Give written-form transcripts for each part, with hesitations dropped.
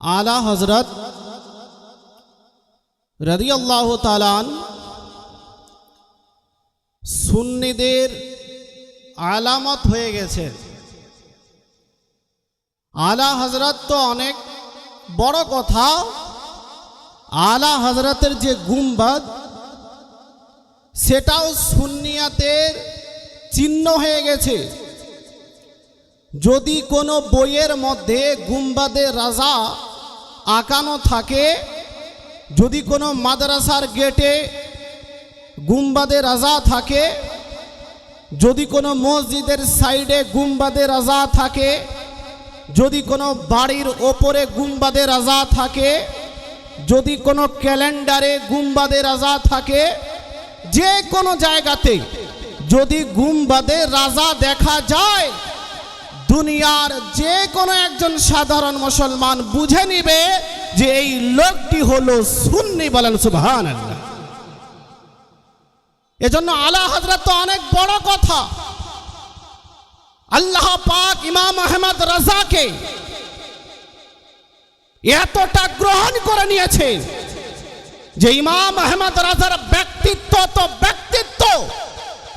आला हजरत রাদিয়াল্লাহু তাআলা সুন্নিদের আলামত হয়ে গেছে। আলা হজরত তো অনেক বড় কথা। আলা হজরতের যে গুম্বাদ সেটাও সুন্নিয়াতের চিহ্ন হয়ে গেছে। যদি কোনো বইয়ের মধ্যে গুম্বাদে রাজা আঁকানো থাকে, যদি কোনো মাদ্রাসার গেটে গুম্বাদে রাজা থাকে, যদি কোনো মসজিদের সাইডে গুম্বাদে রাজা থাকে, যদি কোনো বাড়ির ওপরে গুম্বাদে রাজা থাকে, যদি কোনো ক্যালেন্ডারে গুম্বাদে রাজা থাকে, যে কোনো জায়গাতে যদি গুম্বাদে রাজা দেখা যায়, দুনিয়ার যে কোনো একজন সাধারণ মুসলমান বুঝে নিবে যে এই লোকটি হলো সুন্নি। বলেন সুবহানাল্লাহ। এজন্য আলা হযরত তো অনেক বড় কথা। আল্লাহ পাক ইমাম আহমদ রাজাকে এতটা গ্রহণ করে নিয়েছে যে ইমাম আহমদ রাজার ব্যক্তিত্ব তো ব্যক্তিত্ব,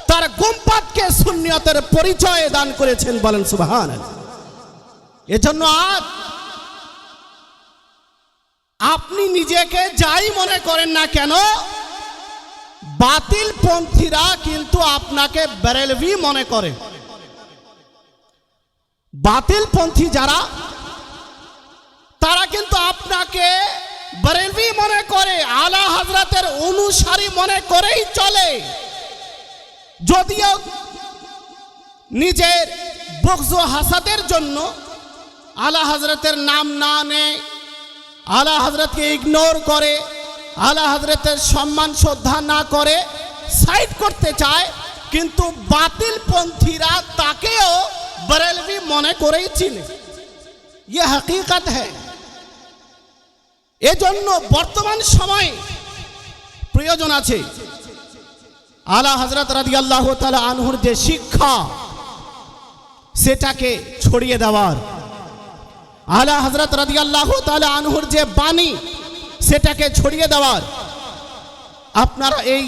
তার গুম্বাদকে সুন্নিয়তের পরিচয় দান করেছেন। বলেন সুবহানাল্লাহ। এজন্য আজ আপনি নিজেকে যাই মনে করেন না কেন, বাতিল পন্থীরা কিন্তু আপনাকে বেরেলভি মনে করে। বাতিল পন্থী যারা, তারা কিন্তু আপনাকে বেরেলভি মনে করে, আলা হযরতের অনুসারী মনে করেই চলে। যদিও নিজের বগজ ও হাসাদের জন্য আলা হযরতের নাম না নেয়, আলা হযরতকে ইগনোর করে, আলা হযরতের সম্মান শ্রদ্ধা না করে, সাইড করতে চায়, কিন্তু বাতিল পন্থীরা তাকেও বেরেলভি মনে করেই চিনে। ये हकीकत है। এজন্য বর্তমান সময়ে প্রয়োজন আছে আলা হযরত রাদিয়াল্লাহু তাআলা আনহুর যে শিক্ষা সেটাকে ছড়িয়ে দেওয়ার, আলা হযরত রাদিয়াল্লাহু তাআলা আনহুর যে বাণী সেটাকে ছড়িয়ে দেওয়ার। আপনারা এই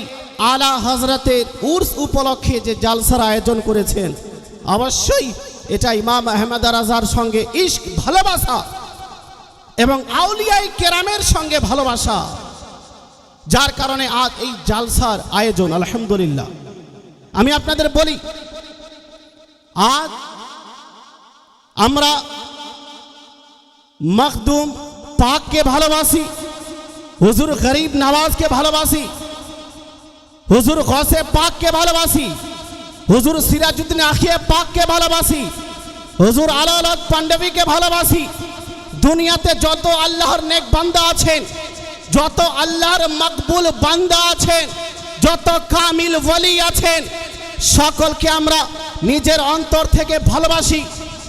আলা হযরতের উর্স উপলক্ষে যে জালসার আয়োজন করেছেন, অবশ্যই এটা ইমাম আহমদ রাজার সঙ্গে ইশক, ভালোবাসা এবং আউলিয়ায়ে কেরামের সঙ্গে ভালোবাসা, যার কারণে আজ এই জালসার আয়োজন। আলহামদুলিল্লাহ। আমি আপনাদের বলি, আজ আমরা মখদুম পাককে ভালোবাসি, হুজুর গরিব নওয়াজকে ভালোবাসি, হুজুর গৌসে পাককে ভালোবাসি, হুজুর সিরাজউদ্দিন আখিয়ে পাককে ভালোবাসি, হুজুর আলাউল পান্ডবীকে ভালোবাসি। দুনিয়াতে যত আল্লাহর নেক বান্দা আছেন, যত আল্লাহর মকবুল বান্দা আছেন, যত কামিল ওলি আছেন, সকলকে আমরা নিজের অন্তর থেকে ভালোবাসি,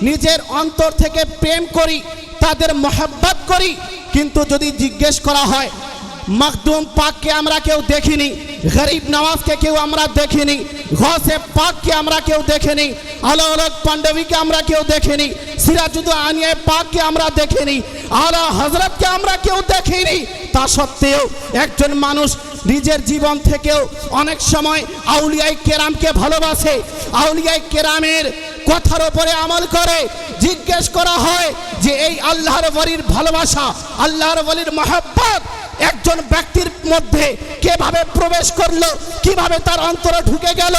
নিজের অন্তর থেকে প্রেম করি, তাদের মহব্বত করি। কিন্তু যদি জিজ্ঞেস করা হয়, মখদুম পাককে আমরা কেউ দেখিনি, গরিব নওয়াজকে কেউ আমরা দেখিনি, গৌসে পাককে আমরা কেউ দেখিনি, আলাউল পান্ডবীকে আমরা কেউ দেখিনি, সিরাজউদ্দিন আনিয়ে পাককে আমরা দেখিনি, আলা হযরতকে আমরা কেউ দেখিনি। তা সত্ত্বেও একজন মানুষ নিজের জীবন থেকেও অনেক সময় আউলিয়ায়ে কেরামকে ভালোবাসে, আউলিয়ায়ে কেরামের কথার উপরে আমল করে। জিজ্ঞেস করা হয় যে এই আল্লাহর ওলির ভালোবাসা, আল্লাহর ওলির মহব্বত একজন ব্যক্তির মধ্যে কিভাবে প্রবেশ করলো, কিভাবে তার অন্তরে ঢুকে গেল?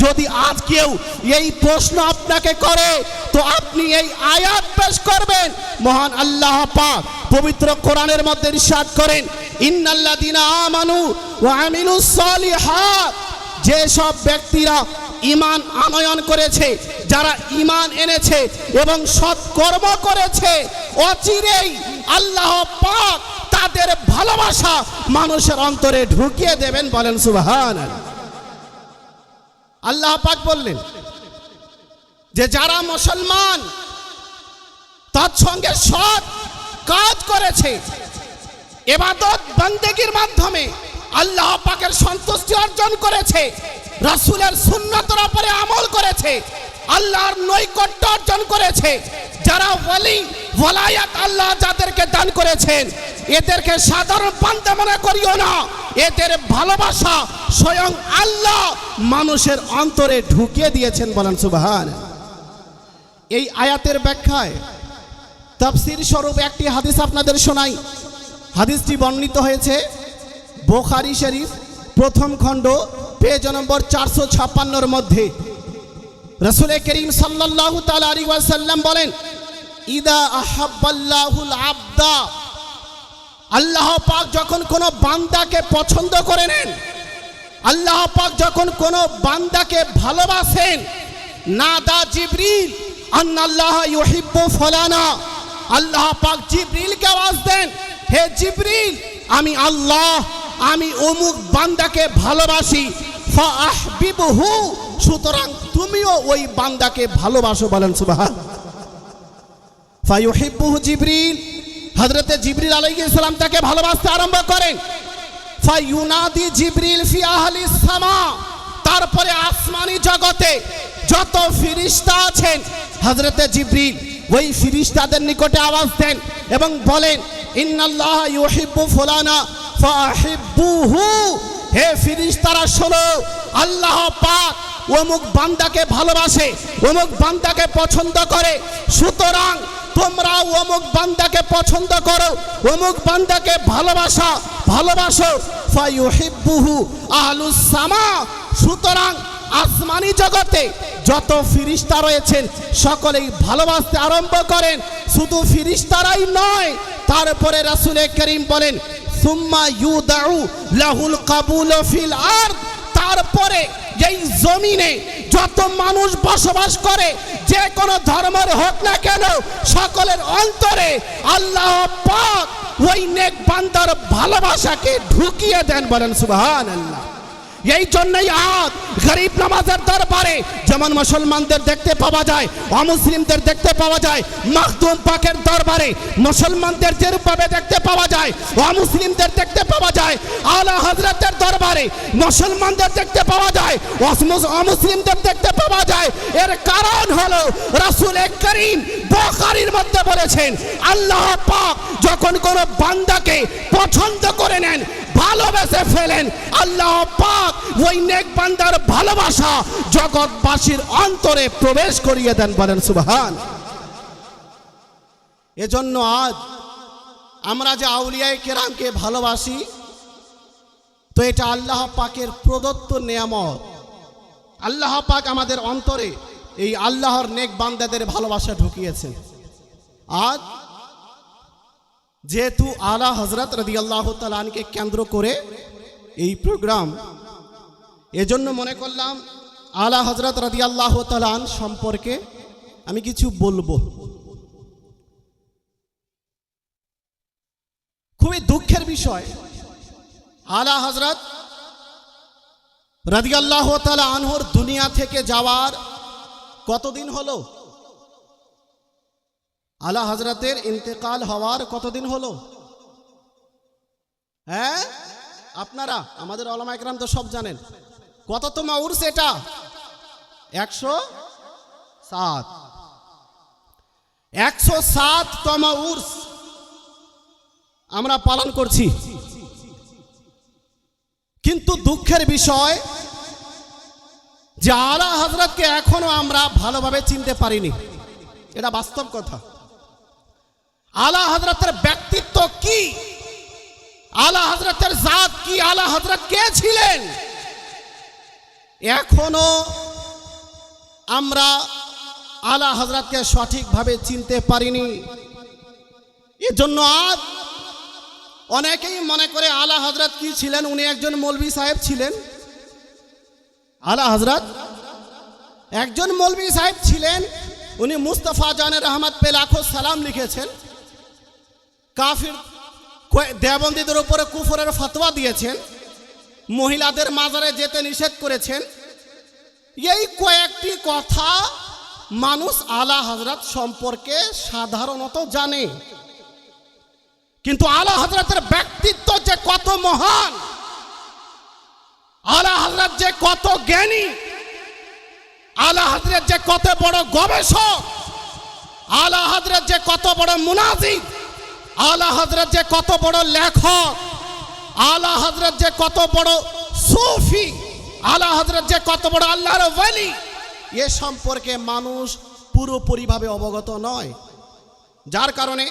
যদি আজ কেউ এই প্রশ্ন আপনাকে করে, তো আপনি এই আয়াত পেশ করবেন। মহান আল্লাহ পাক পবিত্র কোরআনের মধ্যে ইরশাদ করেন, ইন্নাল্লাযীনা আমানু ওয়া আমিলুস সালিহাত, যে সব ব্যক্তিরা ঈমান আনয়ন করেছে, যারা ঈমান এনেছে এবং সৎকর্ম করেছে, অচিরেই আল্লাহ পাক তাদের ভালোবাসা মানুষের অন্তরে ঢুকিয়ে দেবেন। বলেন সুবহানাল্লাহ। আল্লাহ পাক বললেন যে যারা মুসলমান তার সঙ্গে সৎ কাজ করেছে, ইবাদত বন্দেগীর মাধ্যমে আল্লাহ পাকের সন্তুষ্টি অর্জন করেছে, রাসূলের সুন্নতের উপরে আমল করেছে, আল্লাহর নৈকট্য অর্জন করেছে, যারা ওলি ওয়ালায়াত আল্লাহ যাদেরকে দান করেছেন এদেরকে সাধারণ বান্দা মনে করিও না, এদের ভালোবাসা স্বয়ং আল্লাহ মানুষের অন্তরে ঢুকিয়ে দিয়েছেন। বলেন সুবহান। এই আয়াতের ব্যাখ্যায় তাফসীর স্বরূপ একটি হাদিস আপনাদের শোনাই। হাদিসটি বর্ণিত হয়েছে বুখারী শরীফ প্রথম খণ্ড পেজ নম্বর 456 মধ্যে। রাসূল করিম সাল্লাল্লাহু তাআলা আলাইহি ওয়াসাল্লাম বলেন, ইদা আহাব্বাল্লাহুল আবদা, আল্লাহ পাক যখন কোনো বান্দাকে পছন্দ করে নেন, আল্লাহ পাক যখন কোনো বান্দাকে ভালোবাসেন, নাদা জিবরিল আন্নাল্লাহা ইউহিব্বু ফুলানা, আল্লাহ পাক জিবরিলকে আওয়াজ দেন, হে জিবরিল আমি আল্লাহ আমি অমুক বান্দাকে ভালোবাসি, ফাআহবিবহু, সুতরাং তুমিও ওই বান্দাকে ভালোবাসো। বলেন সুবহান। ফায়ুহিব্বুহু জিবরিল, হযরতে জিবরিল আলাইহিস সালাম তাকে ভালোবাসতে আরম্ভ করেন। ফায়ুনাদি জিবরিল ফি আহলিস সামা, তারপরে আসমানি জগতে যত ফেরেশতা আছেন হযরতে জিবরিল ওই ফেরেশতাদের নিকটে আওয়াজ দেন এবং বলেন, ইন্নাল্লাহা ইউহিব্বু ফুলানা ফাহিব্বুহু, হে ফেরেশতারা শোনো, আল্লাহ পাক অমুক বান্দাকে ভালোবাসে, অমুক বান্দাকে পছন্দ করে, সুতরাং তোমরা অমুক বান্দাকে পছন্দ করো, অমুক বান্দাকে ভালোবাসো। ফায়ুহিব্বুহু আহলুস সামা, সুতরাং আসমানি জগতে যত ফেরেশতা রয়েছেন সকলেই ভালোবাসতে আরম্ভ করেন। শুধু ফেরেশতারাই নয়, তারপরে রাসূল করিম বলেন, সুম্মা ইউদাউ লাহুল কাবুল ফিল আরদ, তারপরে এই জমিনে যত মানুষ বসবাস করে যে কোনো ধর্মের হোক না কেন সকলের অন্তরে আল্লাহ পাক ওই নেক বান্দার ভালোবাসাকে ঢুকিয়ে দেন। বলেন সুবহানাল্লাহ। এই জন্যই আজ গরিব নামাজের দরবারে যেমন মুসলমানদের দেখতে পাওয়া যায়, অমুসলিমদের দেখতে পাওয়া যায়, মাখদুম পাকের দরবারে মুসলমানদের যেরূপভাবে দেখতে পাওয়া যায়, অমুসলিমদের দেখতে পাওয়া যায়, আলা হযরতের দরবারে মুসলমানদের দেখতে পাওয়া যায়, অমুসলিমদের দেখতে পাওয়া যায়। এর কারণ হলো রাসূল করিম বুখারীর মধ্যে বলেছেন, আল্লাহ পাক যখন কোনো বান্দাকে পছন্দ করে নেন, ভালোবেসে ফেলেন, আল্লাহ পাক ওই নেক বান্দার ভালোবাসা জগৎবাসীর অন্তরে প্রবেশ করিয়ে দেন। বলেন সুবহান। এজন্য আজ আমরা যে আউলিয়ায়ে কেরামকে ভালোবাসি, তো এটা আল্লাহ পাকের প্রদত্ত নেয়ামত। আল্লাহ পাক আমাদের অন্তরে এই আল্লাহর নেক বান্দাদের ভালোবাসা ঢুকিয়েছেন। আজ যেহেতু আলা হযরত রাদিয়াল্লাহু তাআলা আনকে কেন্দ্র করে এই প্রোগ্রাম, এজন্য মনে করলাম আলা হযরত রাদিয়াল্লাহু তাআলা আন সম্পর্কে আমি কিছু বলবো। খুবই দুঃখের বিষয়, আলা হযরত রাদিয়াল্লাহু তাআলা আনহুর দুনিয়া থেকে যাওয়ার কতদিন হলো? আলা হযরতের ইন্তেকাল হওয়ার কতদিন হলো? হ্যাঁ, আপনারা আমাদের উলামা ইকরাম তো সব জানেন। কততম উরস এটা? 107। 107তম উরস আমরা পালন করছি। কিন্তু দুঃখের বিষয় যে আলা হযরতকে এখনো আমরা ভালোভাবে চিনতে পারিনি, এটা বাস্তব কথা। আলা হযরতের ব্যক্তিত্ব কি, আলা হযরতের জাত কি, আলা হযরত কে ছিলেন, এখনো আমরা আলা হযরতকে সঠিকভাবে চিনতে পারিনি। এজন্য আজ অনেকেই মনে করে আলা হযরত কি ছিলেন, উনি একজন মৌলভী সাহেব ছিলেন। আলা হযরত একজন মৌলভী সাহেব ছিলেন, উনি মুস্তাফা জানের রহমত পে লাখো সালাম লিখেছেন, কাফির দেওবন্দীদের উপরে কুফরের ফতোয়া দিয়েছেন, মহিলাদের মাজারে যেতে নিষেধ করেছেন। এই কয়েকটি কথা মানুষ আলা হযরত সম্পর্কে সাধারণত জানে, কিন্তু আলা হযরতের ব্যক্তিত্ব যে কত মহান, আলা হযরত যে কত জ্ঞানী, আলা হযরত যে কত বড় গবেষক, আলা হযরত যে কত বড় মুনাজির, আলা হযরত যে কত বড় লেখক, আলা হযরত যে কত বড় সুফি, আলা হযরত যে কত বড় আল্লাহর ওলি, এ সম্পর্কে মানুষ পুরোপুরিভাবে অবগত নয়। যার কারণে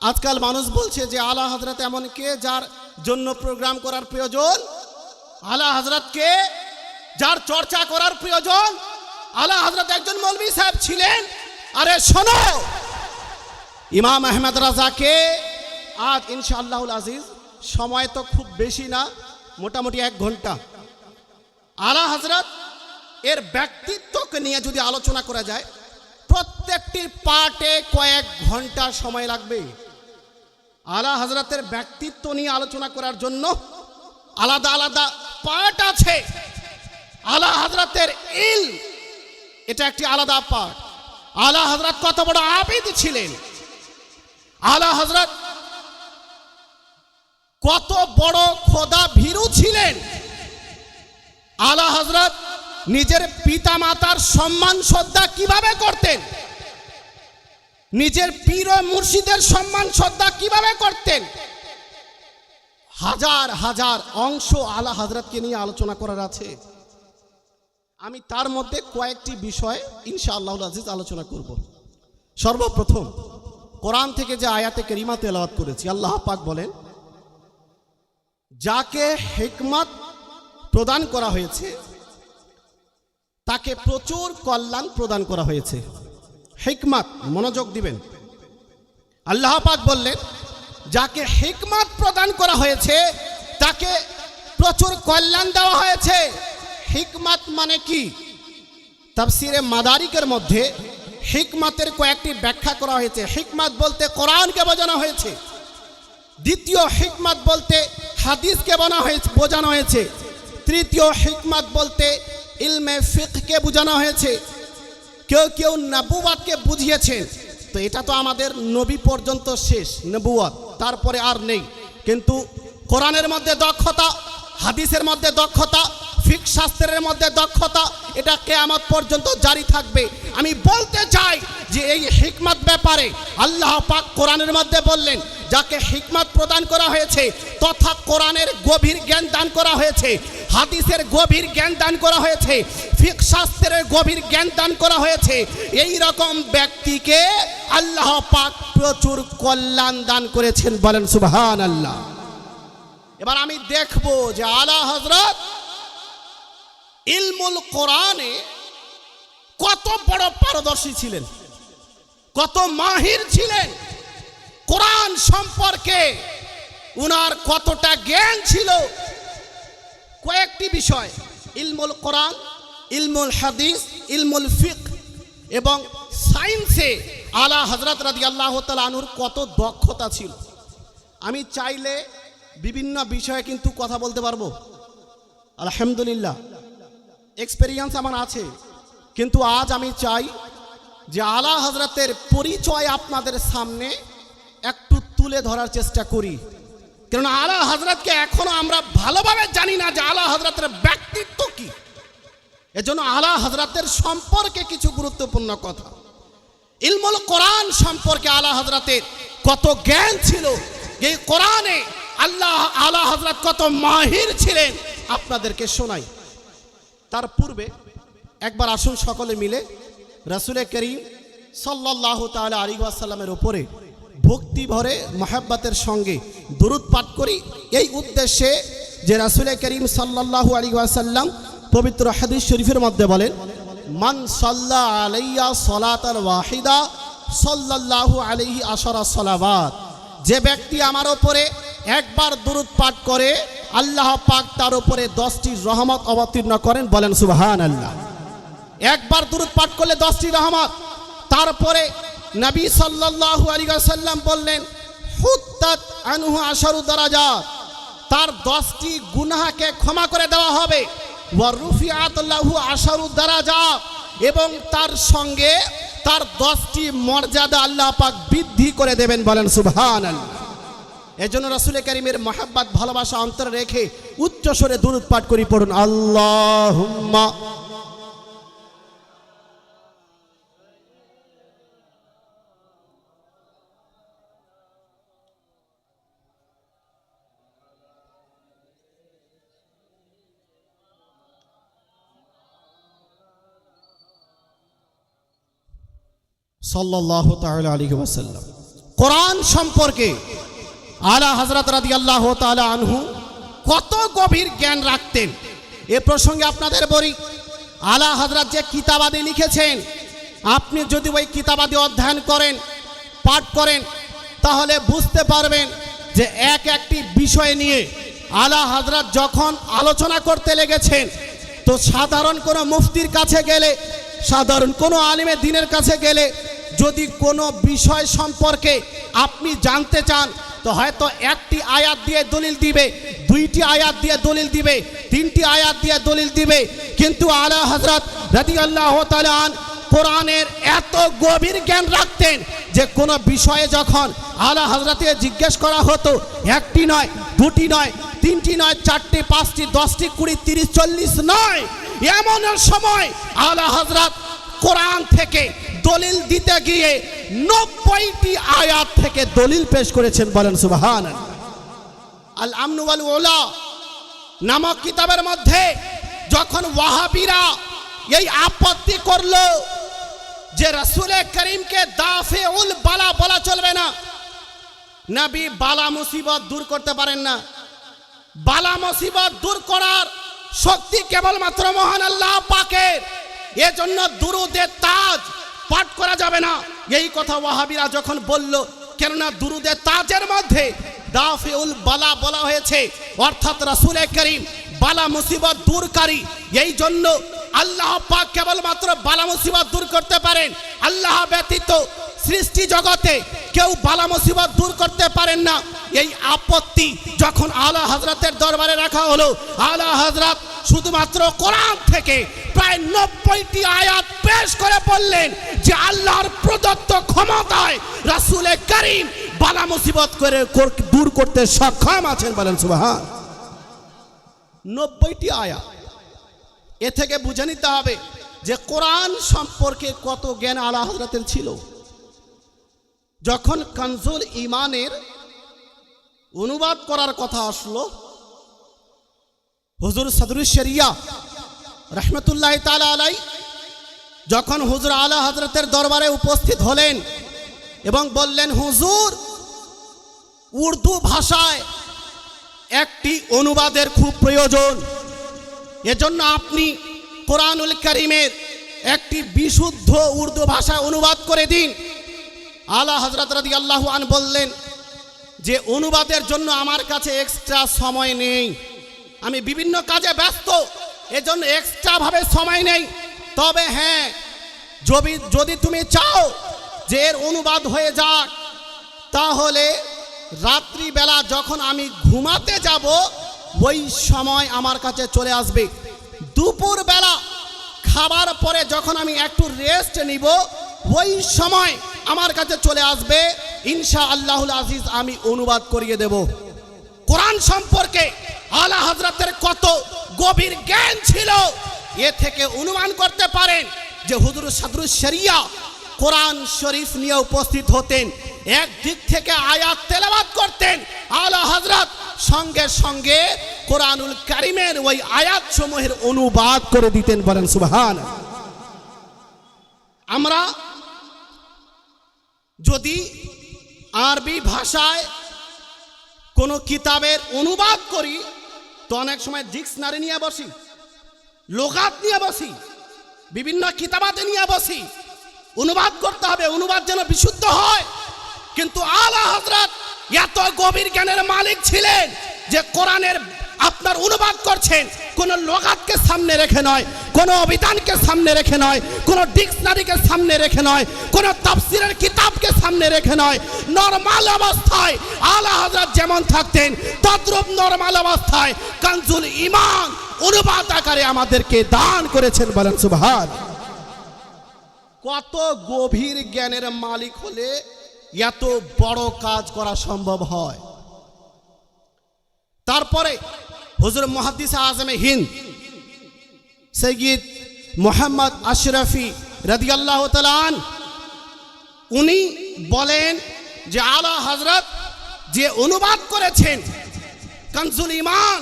আজকাল মানুষ বলছে যে আলা হযরত এমন কে যার জন্য প্রোগ্রাম করার প্রয়োজন, আলা হযরত কে যার চর্চা করার প্রয়োজন, আলা হযরত একজন মৌলভী সাহেব ছিলেন। আরে শোনো, ইমাম আহমদ রাজাকে আজ ইনশাআল্লাহুল আজিজ, সময় তো খুব বেশি না, মোটামুটি 1 ঘন্টা, আলা হযরত এর ব্যক্তিত্বকে নিয়ে যদি আলোচনা করা যায়, প্রত্যেকটি পার্টে কয়েক ঘন্টা সময় লাগবে। আলা হযরতের ব্যক্তিত্ব নিয়ে আলোচনা করার জন্য আলাদা আলাদা পার্ট আছে। আলা হযরতের ইলম, এটা একটি আলাদা পার্ট। আলা হযরত কত বড় আবিদ ছিলেন, আলা হযরত কত বড় খোদা ভীরু ছিলেন, আলা হযরত নিজের পিতা মাতার সম্মান শ্রদ্ধা কিভাবে করতেন, নিজের পীর ও মুর্শিদের সম্মান শ্রদ্ধা কিভাবে করতেন, হাজার হাজার অংশ আলা হযরতকে নিয়ে আলোচনা করার আছে। আমি তার মধ্যে কয়েকটি বিষয় ইনশাআল্লাহুল আজিজ আলোচনা করব। সর্বপ্রথম কোরআন থেকে যে আয়াতে কারিমা তেলাওয়াত করেছি, আল্লাহ পাক বলেন, যাকে হিকমত প্রদান করা হয়েছে তাকে প্রচুর কল্যাণ প্রদান করা হয়েছে। হিকমত, মনোযোগ দিবেন, আল্লাহ পাক বললেন যাকে হিকমত প্রদান করা হয়েছে তাকে প্রচুর কল্যাণ দেওয়া হয়েছে। হিকমত মানে কি? তাফসিরে মাদারিকের মধ্যে হিকমতের কয়েকটি ব্যাখ্যা করা হয়েছে। হিকমত বলতে কোরআনকে বোঝানো হয়েছে, দ্বিতীয় হিকমত বলতে হাদিসকে বোঝানো হয়েছে, তৃতীয় হিকমত বলতে ইলমে ফিকহকে বোঝানো হয়েছে, কেউ কেউ নবুওয়াতকে বুঝিয়েছেন। তো এটা তো আমাদের নবী পর্যন্ত শেষ নবুওয়াত, তারপরে আর নেই। কিন্তু কোরআনের মধ্যে দক্ষতা, হাদিসের মধ্যে দক্ষতা, ফিকহ শাস্ত্রের মধ্যে দক্ষতা, এটা কিয়ামত পর্যন্ত জারি থাকবে। আমি বলতে চাই যে এই হিকমত ব্যাপারে আল্লাহ পাক কোরআনের মধ্যে বললেন, যাকে হিকমত প্রদান করা হয়েছে তথা কোরআনের গভীর জ্ঞান দান করা হয়েছে, হাদিসের গভীর জ্ঞান দান করা হয়েছে, ফিকহ শাস্ত্রের গভীর জ্ঞান দান করা হয়েছে, এই রকম ব্যক্তিকে আল্লাহ পাক প্রচুর কল্যাণ দান করেছেন। বলেন সুবহানাল্লাহ। এবার আমি দেখব যে আলা হযরত ইলমুল কোরআনে কত বড় পারদর্শী ছিলেন, কত মাহির ছিলেন, কোরআন সম্পর্কে উনার কতটা জ্ঞান ছিল। কয়েকটি বিষয়, ইলমুল কোরআন, ইলমুল হাদিস, ইলমুল ফিকহ এবং সায়েন্সে আলা হযরত রাদিয়াল্লাহু তাআলা আনহুর কত দক্ষতা ছিল। আমি চাইলে বিভিন্ন বিষয়ে কিন্তু কথা বলতে পারবো, আলহামদুলিল্লাহ এক্সপেরিয়েন্স আমার আছে। কিন্তু আজ আমি চাই যে আলা হযরতের পরিচয় আপনাদের সামনে একটু তুলে ধরার চেষ্টা করি, কারণ আলা হযরতকে এখনো আমরা ভালোভাবে জানি না যে আলা হযরতের ব্যক্তিত্ব কি। এজন্য আলা হযরতের সম্পর্কে কিছু গুরুত্বপূর্ণ কথা, ইলমুল কোরআন সম্পর্কে আলা হযরতের কত জ্ঞান ছিল, এই কোরআনে আলা হযরত কত মাহির ছিলেন আপনাদেরকে শোনাই। তার পূর্বে একবার আসুন সকলে মিলে রাসূল করিম সাল্লাল্লাহু তাআলা আলাইহি ওয়াসাল্লামের উপরে ভক্তি ভরে মহব্বতের সঙ্গে দরুদ পাঠ করি, এই উদ্দেশ্যে যে রাসূল করিম সাল্লাল্লাহু আলাইহি ওয়াসাল্লাম পবিত্র হাদিস শরীফের মধ্যে বলেন, মান সাল্লা আলাইয়া সালাতান ওয়াহিদা সাল্লাল্লাহু আলাইহি আশারা সালাওয়াত, যে ব্যক্তি আমার উপরে একবার দরুদ পাঠ করে আল্লাহ পাক তার উপরে 10টি রহমত অবতীর্ণ করেন। বলেন সুবহানাল্লাহ। একবার দরুদ পাঠ করলে 10টি রহমত। তারপরে নবী সাল্লাল্লাহু আলাইহি ওয়াসাল্লাম বললেন, হুত্তাত আনহু আশারু দারাজাত, তার 10টি গুনাহকে ক্ষমা করে দেওয়া হবে। ওয়া রুফিআত লাহু আশারু দারাজাত, এবং তার সঙ্গে তার 10টি মর্যাদা আল্লাহ পাক বৃদ্ধি করে দেবেন। বলেন সুবহানাল্লাহ। এজন্য রাসূল কারীমের মহব্বত ভালোবাসা অন্তরে রেখে উচ্চ স্বরে দরুদ পাঠ করি, পড়ুন আল্লাহুম্মা সাল্লাল্লাহু তাআলা আলাইহি ওয়াসাল্লাম। কোরআন সম্পর্কে আলা হযরত রাদিয়াল্লাহু তাআলা আনহু কত গভীর জ্ঞান রাখতেন। এ প্রসঙ্গে আপনাদের বলি, আলা হযরত যে কিতাবাদি লিখেছেন, আপনি যদি ওই কিতাবাদি অধ্যয়ন করেন, পাঠ করেন, তাহলে বুঝতে পারবেন যে একটি বিষয় নিয়ে আলা হযরত যখন আলোচনা করতে লেগেছেন, তো সাধারণ কোনো মুফতির কাছে গেলে, সাধারণ কোনো আলিমে দ্বীনের কাছে গেলে যদি কোনো বিষয় সম্পর্কে আপনি জানতে চান, তো হয়তো একটি আয়াত দিয়ে দলিল দিবে, দুইটি আয়াত দিয়ে দলিল দিবে, তিনটি আয়াত দিয়ে দলিল দিবে। কিন্তু আলা হযরত রাদিয়াল্লাহু তাআলা আন কোরআনের এত গভীর জ্ঞান রাখতেন যে কোনো বিষয়ে যখন আলা হযরতকে জিজ্ঞেস করা হতো, একটি নয়, দুটি নয়, তিনটি নয়, চারটি, পাঁচটি, 10টি, 20, 30, 40 নয়, এমন সময় আলা হযরত কোরআন থেকে দলিল দিতে গিয়ে 90টি আয়াত থেকে দলিল পেশ করেছেন। বলেন সুবহানাল্লাহ। আল আমনু ওয়াল উলা নামক কিতাবের মধ্যে যখন ওয়াহাবিরা এই আপত্তি করলো যে রাসূলে করিমকে দাফিউল বালা বলা চলবে না, নবী বালা মুসিবত দূর করতে পারেন না, বালা মুসিবত দূর করার শক্তি কেবলমাত্র মহান আল্লাহ পাকের, এজন্য দুরুদে তাজ পাঠ করা যাবে না। এই কথা ওয়াহাবিরা যখন বলল, কেননা দুরুদে তাজের মধ্যে দাফিউল বালা বলা হয়েছে, অর্থাৎ রাসূলে করিম বালা মুসিবত দূরকারী, এই জন্য আল্লাহ পাক কেবলমাত্র বালা মুসিবত দূর করতে পারেন, আল্লাহ ব্যতীত সৃষ্টি জগতে কেউ বালা মুসিবত দূর করতে পারেন না। এই আপত্তি যখন আলা হযরতের দরবারে রাখা হলো, আলা হযরত শুধুমাত্র কোরআন থেকে প্রায় 90টি আয়াত পেশ করে বললেন যে আল্লাহর প্রদত্ত ক্ষমতায় রাসূলে করিম বালা মুসিবত করে দূর করতে সক্ষম আছেন। বলেন সুবহান। 90টি আয়াত। এ থেকে বুঝে নিতে হবে যে কোরআন সম্পর্কে কত জ্ঞান আলা হযরতের ছিল। যখন কানজুল ঈমানের অনুবাদ করার কথা আসলো, হুজুর সদরুশ শরিয়া রাহমাতুল্লাহি তাআলা আলাইহি যখন হুজুর আলা হযরতের দরবারে উপস্থিত হলেন এবং বললেন, হুজুর উর্দু ভাষায় একটি অনুবাদের খুব প্রয়োজন, এজন্য আপনি কোরআনুল কারীমের একটি বিশুদ্ধ উর্দু ভাষায় অনুবাদ করে দিন। আলা হযরত রাদিয়াল্লাহু আনহু বললেন যে অনুবাদের জন্য আমার কাছে এক্সট্রা সময় নেই, আমি বিভিন্ন কাজে ব্যস্ত, এজন্য এক্সট্রা ভাবে সময় নেই। তবে হ্যাঁ, যদি তুমি চাও যে এর অনুবাদ হয়ে যাক, তাহলে রাত্রিবেলা যখন আমি ঘুমাতে যাব ওই সময় আমার কাছে চলে আসবে, দুপুরবেলা খাবার পরে যখন আমি একটু রেস্ট নিব ওই সময় আমার কাছে চলে আসবে, ইনশাআল্লাহুল আজিজ আমি অনুবাদ করিয়ে দেব। কোরআন সম্পর্কে আলা হযরতের কত গভীর জ্ঞান ছিল, এ থেকে অনুমান করতে পারেন যে হুজুর সদরুশ শরিয়া কোরআন শরীফ নিয়ে উপস্থিত হতেন, একদিক থেকে আয়াত তেলাওয়াত করতেন, আলা হযরত সঙ্গে সঙ্গে কোরআনুল কারীমের ওই আয়াত সমূহের অনুবাদ করে দিতেন। বলেন সুবহানাল্লাহ। আমরা যদি আরবি ভাষায় কোনো কিতাবের অনুবাদ করি, তো অনেক সময় ডিকশনারি নিয়ে বসি, লুগাত নিয়ে বসি, বিভিন্ন কিতাবাতে নিয়ে বসি, অনুবাদ করতে হবে, অনুবাদ যেন বিশুদ্ধ হয়। কিন্তু আলা হযরত এত গভীর জ্ঞানের মালিক ছিলেন যে কোরআনের আপনার অনুবাদ করছেন কোন লুগাতকে সামনে রেখে নয়, কোন অভিধানকে সামনে রেখে নয়, কোন ডিকশনারিকে সামনে রেখে নয়, কোন তাফসীরের কিতাবকে সামনে রেখে নয়, নরমাল অবস্থায় আলা হযরত যেমন থাকতেন তদ্রূপ নরমাল অবস্থায় কানজুল ঈমান অনুবাদ আকারে আমাদেরকে দান করেছেন। বলেন সুবহান। কত গভীর জ্ঞানের মালিক হলে এত বড় কাজ করা সম্ভব হয়। তারপরে হুজুর মুহাদ্দিস আজমে হিন্দ সৈয়দ মুহাম্মদ আশরাফি রাদিয়াল্লাহু তাআলা আনহু উনি বলেন যে আলা হযরত যে অনুবাদ করেছেন কানজুল ঈমান,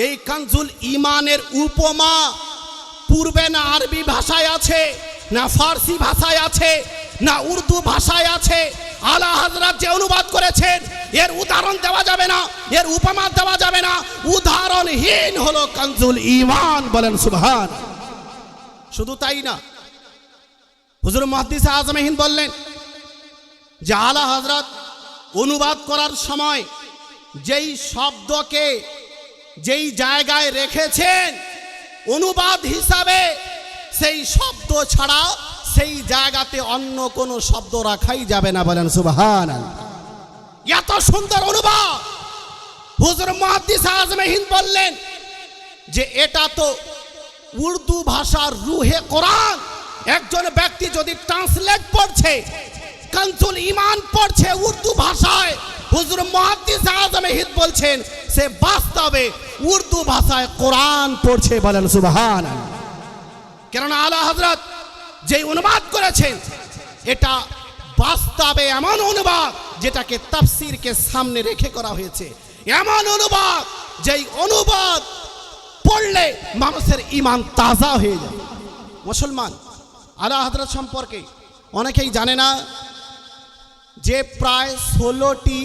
এই কানজুল ঈমানের উপমা পূর্বে না আরবি ভাষায় আছে, না ফার্সি ভাষায় আছে, না উর্দু ভাষায় আছে। আলা হযরত যে অনুবাদ করেছেন এর উদাহরণ দেওয়া যাবে না, এর উপমা দেওয়া যাবে না, উদাহরণহীন হলো কানজুল ঈমান। বলেন সুবহান। শুধু তাই না, হুজুর মুহাদ্দিস আজম হিন্দ বললেন যে আলা হযরত অনুবাদ করার সময় যেই শব্দকে যেই জায়গায় রেখেছেন অনুবাদ হিসাবে, সেই শব্দ ছাড়া সেই জায়গাতে অন্য কোনো শব্দ রাখাই যাবে না। বলেন সুবহানাল্লাহ। এত সুন্দর অনুবাদ হুজুর মুহাদ্দিস আজম হিন্দ বললেন যে এটা তো উর্দু ভাষার রুহে কোরআন। একজন ব্যক্তি যদি ট্রান্সলেট পড়ছে, কানজুল ঈমান পড়ছে উর্দু ভাষায়, হুজুর মুহাদ্দিস আজম হিন্দ বলছেন সে বাস্তবে উর্দু ভাষায় কোরআন পড়ছে। বলেন সুবহানাল্লাহ। কেননা আলা হযরত যে অনুবাদ করেছেন এটা বাস্তবে এমন অনুবাদ যেটাকে তাফসীরকে সামনে রেখে করা হয়েছে, এমন অনুবাদ যেই অনুবাদ পড়লে মানুষের ঈমান তাজা হয়ে যায়। মুসলমান, আলা হযরত সম্পর্কে অনেকেই জানে না যে প্রায় 16টি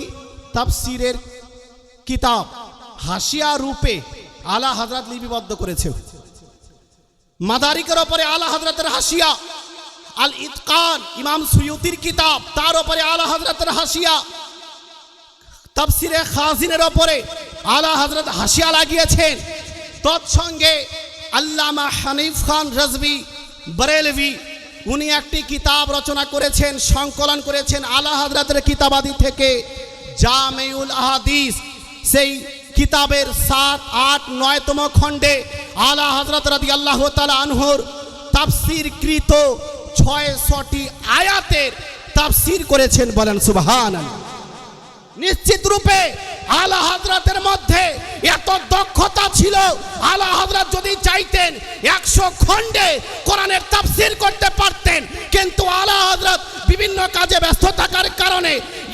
তাফসীরের কিতাব হাসিয়া রূপে আলা হযরত লিপিবদ্ধ করেছে। মাদারিকের উপরে আলা হযরতের হাসিয়া, আল ইতকান ইমাম সুয়ুতির কিতাব তার উপরে আলা হযরতের হাসিয়া, তাফসীরে খাজিনের উপরে আলা হযরত হাসিয়া লাগিয়েছেন। তৎসঙ্গে আল্লামা হানিফ খান রাজভী বরেলভী উনি একটি কিতাব রচনা করেছেন, সংকলন করেছেন আলা হযরতের কিতাবাদি থেকে জামিউল আহাদিস। সেই কিতাবের 7, 8, 9তম খণ্ডে আলা হযরত রাদিয়াল্লাহু তাআলা আনহুর তাফসীরকৃত 600টি আয়াতের তাফসীর করেছেন। বলেন সুবহানাল্লাহ। নিশ্চিত রূপে আলা হযরতের মধ্যে এত দক্ষতা ছিল, আলা হযরত যদি চাইতেন 100 খণ্ডে কোরআনের তাফসীর করতে পারতেন, কিন্তু আলা হযরত বিভিন্ন কাজে ব্যস্ত থাকার কারণে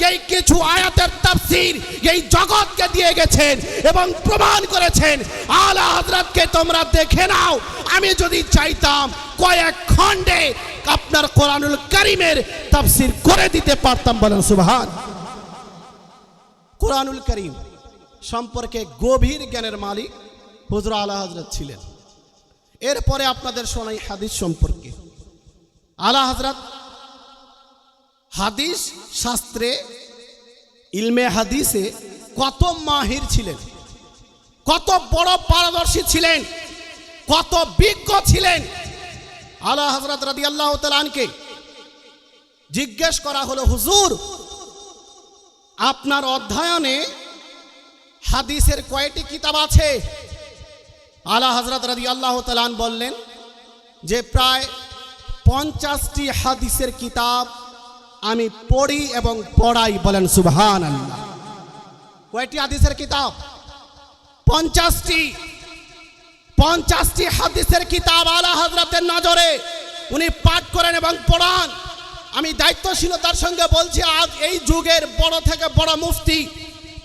এই কিছু আয়াতের তাফসীর এই জগৎকে দিয়ে গেছেন এবং প্রমাণ করেছেন আলা হযরতকে তোমরা দেখে নাও, আমি যদি চাইতাম কয়েক খণ্ডে আপনার কোরআনুল কারীমের তাফসীর করে দিতে পারতাম। বলেন সুবহান। কোরআনুল কারীম সম্পর্কে গভীর জ্ঞানের মালিক হুজুর আলা হযরত ছিলেন। এরপরে আপনাদের শোনাই হাদিস সম্পর্কে। আলা হযরত হাদিস শাস্ত্রে, ইলমে হাদিসে কত মাহির ছিলেন, কত বড় পারদর্শী ছিলেন, কত বিজ্ঞ ছিলেন। আলা হযরত রাদিয়াল্লাহু তাআলা আনকে জিজ্ঞেস করা হলো, হুজুর আপনার অধ্যয়নে হাদিসের কয়টি কিতাব আছে? আলা হযরত রাদিয়াল্লাহু তাআলা বললেন যে প্রায় 50টি হাদিসের কিতাব আমি পড়ি এবং পড়াই। বলেন সুবহানাল্লাহ। কয়টি হাদিসের কিতাব? 50টি হাদিসের কিতাব আলা হযরতের নজরে উনি পাঠ করেন এবং পড়ান। আমি দায়িত্বশীলতার সঙ্গে বলছি, আজ এই যুগের বড় থেকে বড় মুফতি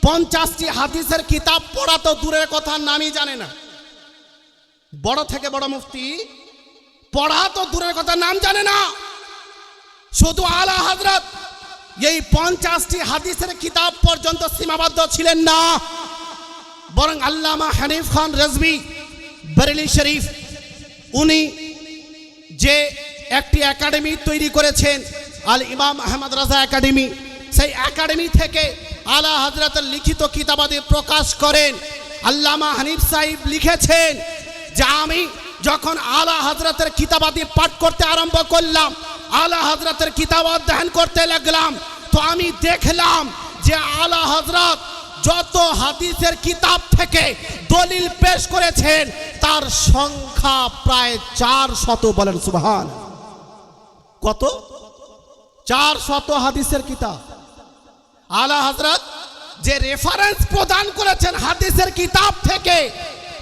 50টি হাদিসের কিতাব পড়া তো দূরের কথা, নামই জানে না। বড় থেকে বড় মুফতি পড়া তো দূরের কথা, নাম জানে না। শুধু আলা হযরত এই 50টি হাদিসের কিতাব পর্যন্ত সীমাবদ্ধ ছিলেন না, বরং আল্লামা হানিফ খান রাজভী বরেলি শরীফ উনি যে একটি একাডেমি তৈরি করেছেন, আল ইমাম আহমদ রাজা একাডেমি, সেই একাডেমি থেকে আলা হযরতের লিখিত কিতাবাদি প্রকাশ করেন। আল্লামা হানিফ সাহেব লিখেছেন যে আমি যখন আলা হযরতের কিতাবাদি পাঠ করতে আরম্ভ করলাম, আলা হযরতের কিতাব অধ্যয়ন করতে লাগলাম, তো আমি দেখলাম যে আলা হযরত যত হাদিসের কিতাব থেকে দলিল পেশ করেছেন তার সংখ্যা প্রায় 400। বলেন সুবহান। কত? 400 হাদিসের কিতাব। আলা হযরত যে রেফারেন্স প্রদান করেছেন হাদিসের কিতাব থেকে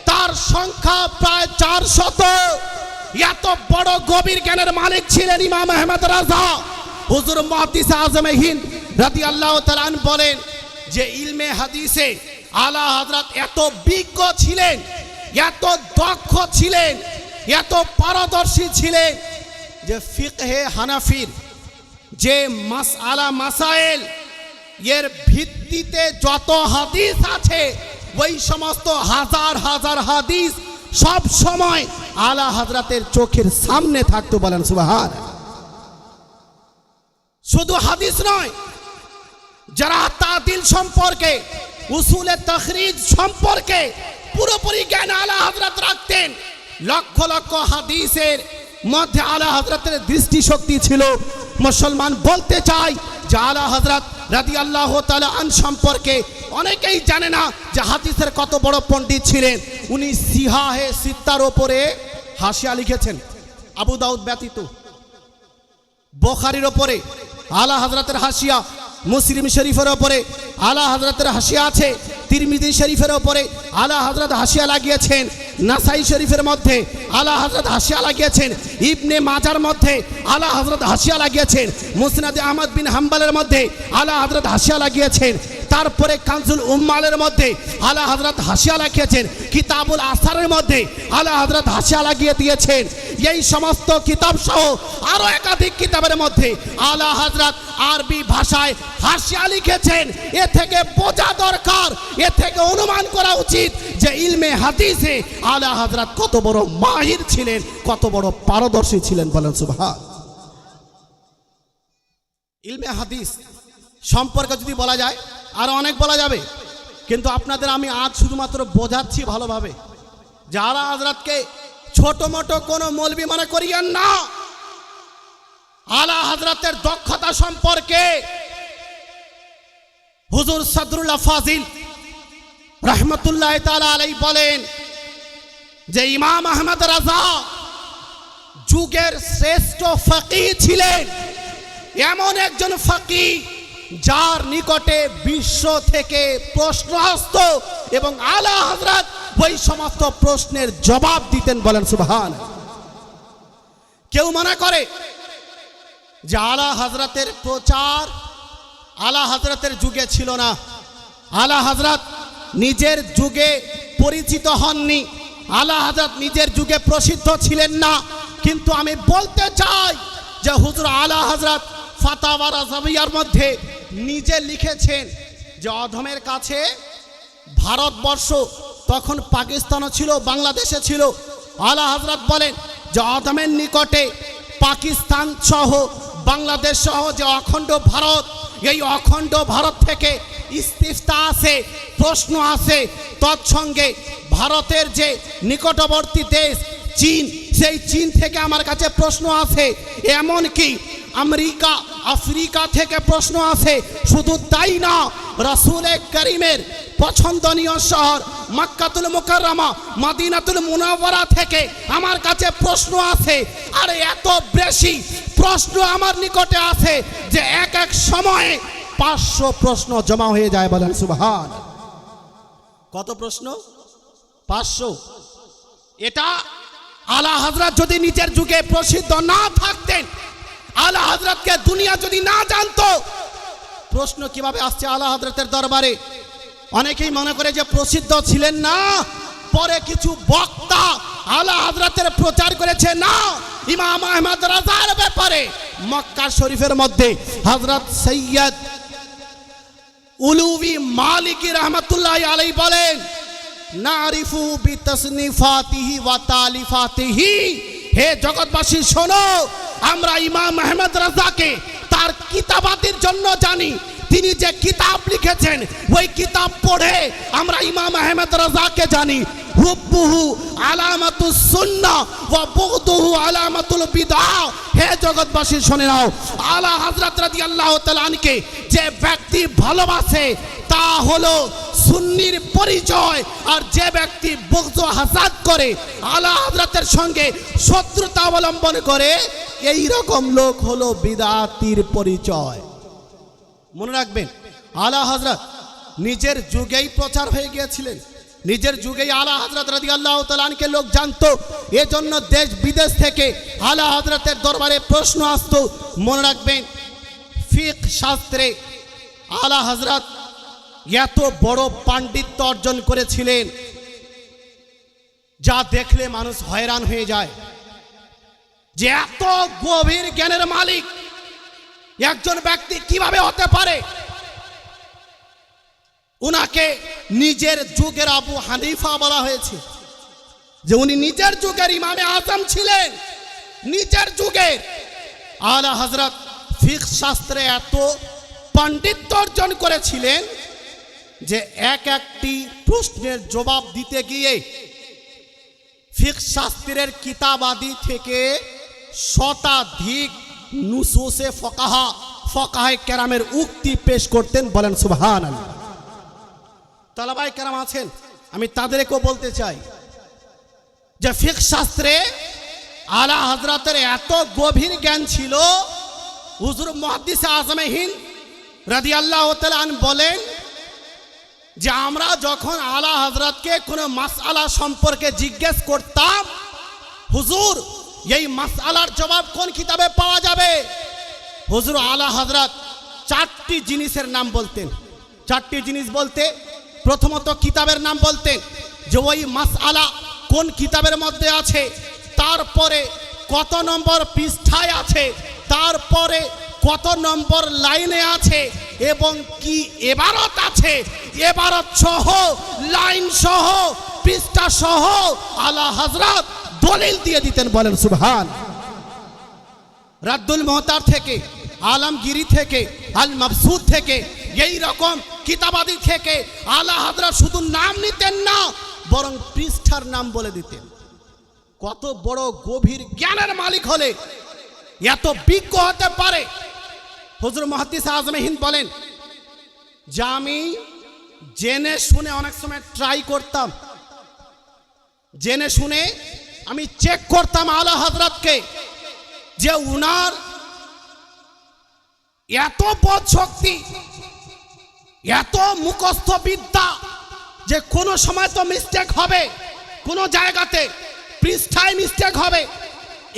তার সংখ্যা প্রায় 400। এত বড় গভীর জ্ঞানের মালিক ছিলেন ইমাম আহমদ রাজা। হুজুর মুহাদ্দিস আজম হিন্দ রাদিয়াল্লাহু তাআলা আনহু বলেন যে ইলমে হাদিসে আলা হযরত এত বিজ্ঞ ছিলেন, এত দক্ষ ছিলেন, এত পারদর্শী ছিলেন যে ফিকহে হানাফির যে মাসআলা মাসাইল এর ভিত্তিতে যত হাদিস আছে ওই সমস্ত হাজার হাজার হাদিস সব সময় আলা হযরতের চোখের সামনে থাকতো। বলেন সুবহান। শুধু হাদিস নয়, যারা তাদিল সম্পর্কে, উসুলে তাখরিজ সম্পর্কে পুরোপুরি জ্ঞান আলা হযরত রাখতেন। লক্ষ লক্ষ হাদিসের মধ্যে আলা হযরতের দৃষ্টিশক্তি ছিল। মুসলমান বলতে চাই যে আলা হযরত রাদিয়াল্লাহু তাআলা আন সম্পর্কে অনেকেই জানে না যে হাদিসের কত বড় পণ্ডিত ছিলেন। উনি সিহাহে সিত্তার ওপরে হাসিয়া লিখেছেন, আবু দাউদ ব্যতীত। বুখারীর ওপরে আলা হযরতের হাসিয়া, মুসলিম শরীফের ওপরে আলা হযরতের হাসিয়া আছে, তিরমিজি শরীফের ওপরে আলা হযরত হাসিয়া লাগিয়েছেন, নাসাই শরীফের মধ্যে আলা হযরত হাসিয়া লাগিয়েছেন, ইবনে মাজার মধ্যে আলা হযরত হাসিয়া লাগিয়েছেন, মুসনাদে আহমদ বিন হাম্বলের মধ্যে আলা হযরত হাসিয়া লাগিয়েছেন। তারপরে কানজুল উম্মালের মধ্যে আলা হযরত হাসিয়া লাগিয়েছেন, কিতাবুল আসারের মধ্যে আলা হযরত হাসিয়া লাগিয়ে দিয়েছেন। এই সমস্ত কিতাব সহ আরো একাধিক কিতাবের মধ্যে আলা হযরত আরবি ভাষায় হাসিয়া লিখেছেন। এ থেকে বোঝা দরকার, এ থেকে অনুমান করা উচিত যে ইলমে হাদিসে আলা হযরত কত বড় মাহির ছিলেন, কত বড় পারদর্শী ছিলেন। বলেন সুবহান। ইলমে হাদিস সম্পর্কে যদি বলা যায় আরো অনেক বলা যাবে, কিন্তু আপনাদের আমি আজ শুধুমাত্র বোঝাচ্ছি ভালোভাবে যে আলা হযরতকে ছোট মোটো কোনো মৌলবি মনে করিয়েন না। আলা হযরতের দক্ষতা সম্পর্কে হুজুর সদরুল্লাহ ফাজিল রাহমাতুল্লাহ তাআলা আলাইহি বলেন যে ইমাম আহমদ রাজা যুগের শ্রেষ্ঠ ফকিহ ছিলেন। এমন একজন ফকিহ যার নিকটে বিশ্ব থেকে প্রশ্ন আসতো এবং আলা হযরত ওই সমস্ত প্রশ্নের জবাব দিতেন। বলেন সুবহান। কেউ মনে করে যে আলা হযরতের প্রচার আলা হযরতের যুগে ছিল না, আলা হযরত নিজের যুগে পরিচিত হননি, আলা হযরত নিজের যুগে প্রসিদ্ধ ছিলেন না। কিন্তু আমি বলতে চাই যে হুজুর আলা হযরত ফাতাওয়া রাজাবিয়ার মধ্যে নিজে লিখেছেন যে অধমের কাছে ভারতবর্ষ, তখন পাকিস্তানও ছিল, বাংলাদেশে ছিল। আলা হযরত বলেন যে অধমের নিকটে পাকিস্তান সহ বাংলাদেশ সহ যে অখণ্ড ভারত, এই অখণ্ড ভারত থেকে ইস্তিফতা আসে, প্রশ্ন আসে। তৎসঙ্গে ভারতের যে নিকটবর্তী দেশ চীন, সেই চীন থেকে আমার কাছে প্রশ্ন আসে। এমনকি আমেরিকা, আফ্রিকা থেকে প্রশ্ন আসে। শুধু তাই না, রাসূলে করিমের পছন্দনীয় শহর মক্কাতুল মুকাররমা, মদিনাতুল মুনাওয়ারা থেকে আমার কাছে প্রশ্ন আসে। আর এত বেশি প্রশ্ন আমার নিকটে আসে যে এক এক সময়ে 500 প্রশ্ন জমা হয়ে যায়। বলেন সুবহান। কত প্রশ্ন? 500। এটা আলা হযরত যদি নিজের যুগে প্রসিদ্ধ না থাকতেন, আলা হযরতকে দুনিয়া যদি না জানতো, প্রশ্ন কিভাবে আসছে আলা হযরতের দরবারে? অনেকেই মনে করে যে প্রসিদ্ধ ছিলেন না, পরে কিছু বক্তা আলা হযরতের প্রচার করেছে। না, ইমাম আহমদ রাজার ব্যাপারে মক্কা শরীফের মধ্যে হযরত সৈয়দ উলুবি মালিকি রহমাতুল্লাহি আলাইহি বলেন, নারিফু বিতাসনিফাতিহি ওয়া তালিফাতিহি। হে জগৎবাসী শোনো, আমরা ইমাম আহমদ রাজাকে তার কিতাবাতির জন্য জানি। তিনি যে কিতাব লিখেছেন ওই কিতাব পড়ে আমরা ইমাম আহমদ রাজাকে জানি। হুব্বুহু আলামাতুস সুন্নাহ ওয়া বুগদুহু আলামাতুল বিদআহ। হে জগৎবাসী শুনে নাও, আলা হযরত রাদিয়াল্লাহু তাআলা আনকে যে ব্যক্তি ভালোবাসে তা হলো সুন্নির পরিচয়, আর যে ব্যক্তি বুগদ ও হাসাদ করে, আলা হযরতের সঙ্গে শত্রুতা অবলম্বন করে, এই রকম লোক হলো বিদআতির পরিচয়। মনে রাখবেন, আলা হযরত নিজের যুগেই প্রচার হয়ে গিয়েছিলেন, নিজের যুগেই আলা হযরত রাদিয়াল্লাহু তাআলা আনকে লোক জানতো। এজন্য দেশ বিদেশ থেকে আলা হযরতের দরবারে প্রশ্ন আসতো। মনে রাখবেন, ফিকহ শাস্ত্রে আলা হযরত এত বড় পাণ্ডিত্য অর্জন করেছিলেন যা দেখলে মানুষ হয়রান হয়ে যায়, যে এত গভীর জ্ঞানের মালিক। একজন ব্যক্তি কিভাবে হতে পারে? উনাকে নিজের যুগের আবু হানিফা বলা হয়েছে, যে উনি নিজের যুগের ইমামে আজম ছিলেন, নিজের যুগের। আলা হযরত ফিকহ শাস্ত্রে এত পাণ্ডিত্য অর্জন করেছিলেন যে এক একটি প্রশ্নের জবাব দিতে গিয়ে ফিকহ শাস্ত্রের কিতাবাদি থেকে শতাধিক নুসুসে ফকাহে কেরামের উক্তি পেশ করতেন। বলেন সুবহানাল্লাহ। তালাবায়ে কেরাম আছেন, আমি তাদেরকেও বলতে চাই যে ফিকহ শাস্ত্রে আলা হযরতের এত গভীর জ্ঞান ছিল। হুজুর মুহাদ্দিস আজমে হিন্দ রাদিয়াল্লাহু তাআলা আন বলেন যে আমরা যখন আলা হযরতকে কোনো মাসআলা সম্পর্কে জিজ্ঞেস করতাম, হুজুর এই মাসআলার জবাব কোন কিতাবে পাওয়া যাবে, হুজুর আলা হযরত চারটি জিনিসের নাম বলতেন। চারটি জিনিস বলতে প্রথমত কিতাবের নাম বলতেন, যে ওই মাসআলা কোন কিতাবের মধ্যে আছে, তারপরে কত নম্বর পৃষ্ঠায় আছে, তারপরে কত নম্বর লাইনে আছে, এবং কি ইবারত আছে, ইবারত সহ লাইন সহ পৃষ্ঠা সহ আলা হযরত দলিল দিয়ে দিতেন। বলেন সুবহান। রাদ্দুল মুহতার থেকে, আলমগিরি থেকে, আল মাবসুত থেকে, এই রকম কিতাবাদি থেকে আলা হযরত শুধু নাম নিতেন না, বরং পৃষ্ঠার নাম বলে দিতেন। কত বড় গভীর জ্ঞানের মালিক হলে এত বিজ্ঞ হতে পারে? হুজুর মুহাদ্দিস আজমে হিন্দ বলেন যে আমি জেনে শুনে অনেক সময় ট্রাই করতাম, জেনে শুনে আমি চেক করতাম আলা হযরতকে, যে উনার এত বোধ শক্তি, এত মুখস্থ বিদ্যা, যে কোনো সময় তো মিস্টেক হবে, কোনো জায়গাতে পৃষ্ঠায় মিস্টেক হবে,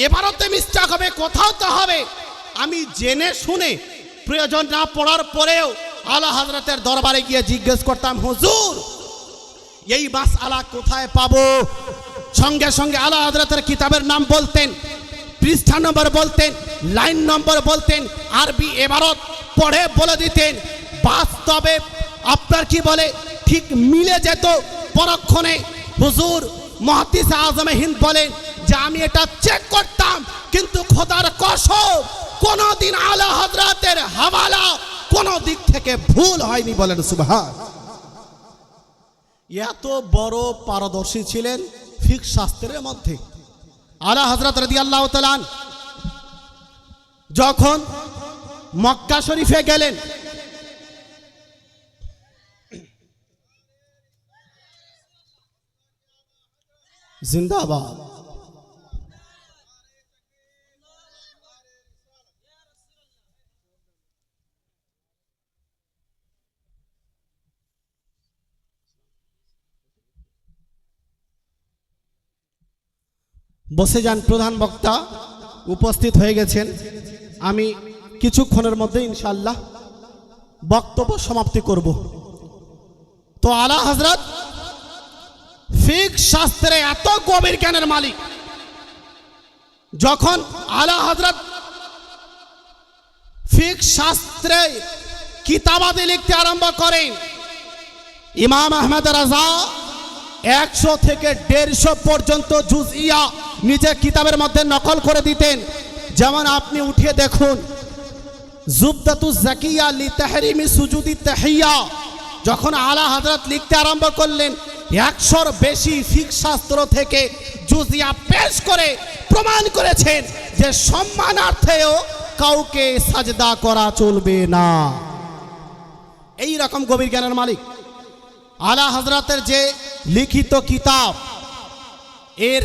এবারতে মিস্টেক হবে, কোথাও তো হবে। আমি জেনে শুনে প্রয়োজন না পড়ার পরেও আলা হযরতের দরবারে গিয়ে জিজ্ঞেস করতাম, হুজুর এই মাসআলা কোথায় পাবো? সঙ্গে সঙ্গে আলা হযরতের কিতাবের নাম বলতেন, পৃষ্ঠা নম্বর বলতেন, লাইন নম্বর বলতেন, আরবি ইবারত পড়ে বলে দিতেন। বাস্তবে আপনার কি বলে ঠিক মিলে যেত পরক্ষণে। হুজুর মুহাদ্দিস আজমে হিন্দ বলেন যে আমি এটা চেক করতাম, কিন্তু খোদার কসম কোনদিন আলা হযরতের হাওয়ালা কোন দিক থেকে ভুল হয়নি। বলেন সুবহান। এত বড় পারদর্শী ছিলেন ফিকহ শাস্ত্রের মধ্যে। আলা হযরত রাদিয়াল্লাহু তাআলা যখন মক্কা শরীফে গেলেন, জিন্দাবাদ, বসে যান। প্রধান বক্তা উপস্থিত হয়ে গেছেন। আমি কিছুক্ষণের মধ্যে ইনশাআল্লাহ বক্তব্য সমাপ্তি করব। তো আলা হযরত ফিকহ শাস্ত্রে এত গভীর জ্ঞানের মালিক, যখন আলা হযরত ফিকহ শাস্ত্রে কিতাবাদি লিখতে আরম্ভ করেন, ইমাম আহমদ রাজা 100 থেকে 150 পর্যন্ত জুজইয়া নিজের কিতাবের মধ্যে নকল করে দিতেন। যেমন আপনি উঠিয়ে দেখুন, জুবদাতুজ জাকিয়া লি তাহরিমি সুজুদি তাহিয়া, যখন আলা হযরত লিখতে আরম্ভ করলেন 100-র বেশি ফিকহ শাস্ত্র থেকে জুজইয়া পেশ করে প্রমাণ করেছেন যে সম্মানার্থেও কাউকে সাজদা করা চলবে না। এই রকম গভীর জ্ঞানের মালিক আলা হযরতের যে লিখিত কিতাব, এর